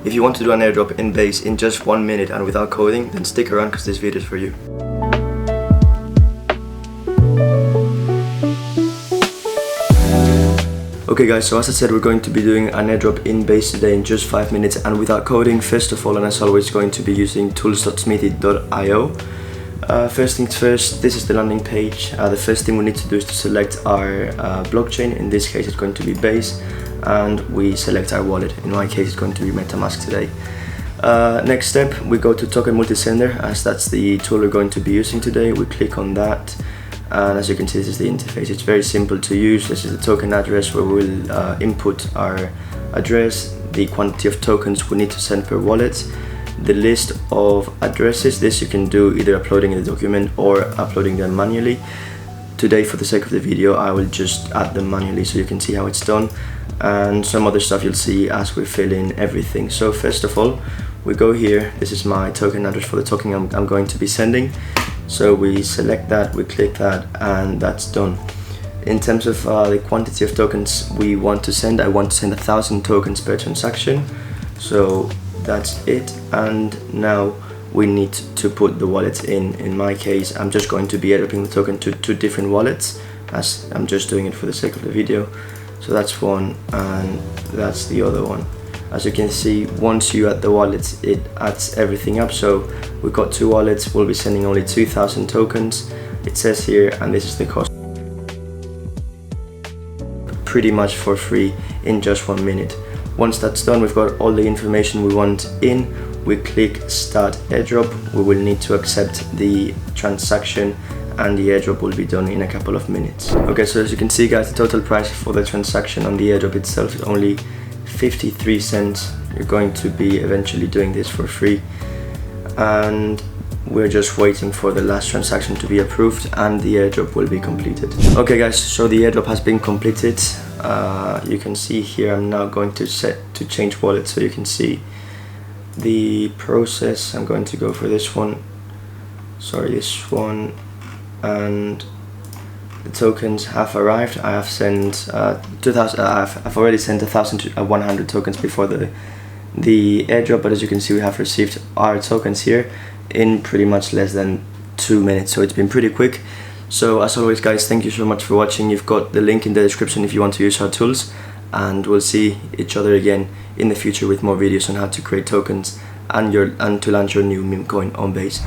If you want to do an airdrop in Base in just 1 minute and without coding, then stick around because this video is for you. Okay guys, so as I said, we're going to be doing an airdrop in Base today in just 5 minutes and without coding. First of all, and as always, going to be using tools.smithii.io. First things first, this is the landing page. The first thing we need to do is to select our blockchain. In this case, it's going to be Base, and we select our wallet. In my case, it's going to be MetaMask today. Next step, we go to Token Multisender, as that's the tool we're going to be using today. We click on that, and as you can see, this is the interface. It's very simple to use. This is the token address where we'll input our address, the quantity of tokens we need to send per wallet, the list of addresses. This you can do either uploading in the document or uploading them manually. Today, for the sake of the video, I will just add them manually so you can see how it's done, and some other stuff you'll see as we fill in everything. So first of all, we go here. This is my token address for the token I'm going to be sending. So we select that, we click that, and that's done. In terms of the quantity of tokens we want to send, I want to send 1,000 tokens per transaction. So that's it, and now we need to put the wallets in. In my case, I'm just going to be airdropping the token to 2 different wallets, as I'm just doing it for the sake of the video. So that's one, and that's the other one. As you can see, once you add the wallets, it adds everything up. So we've got 2 wallets, we'll be sending only 2,000 tokens. It says here, and this is the cost. Pretty much for free in just 1 minute. Once that's done, we've got all the information we want in. We click Start Airdrop. We will need to accept the transaction, and the airdrop will be done in a couple of minutes. Okay, so as you can see guys, the total price for the transaction on the airdrop itself is only 53 cents. You're going to be eventually doing this for free, and we're just waiting for the last transaction to be approved and the airdrop will be completed. Okay guys, so the airdrop has been completed. You can see here I'm now going to change wallet, so you can see the process. I'm going to go for this one, and the tokens have arrived. I have sent 2,000. I've already sent 1,100 tokens before the airdrop, but as you can see, we have received our tokens here in pretty much less than 2 minutes. So it's been pretty quick. So as always guys, thank you so much for watching. You've got the link in the description if you want to use our tools, and we'll see each other again in the future with more videos on how to create tokens and to launch your new meme coin on Base.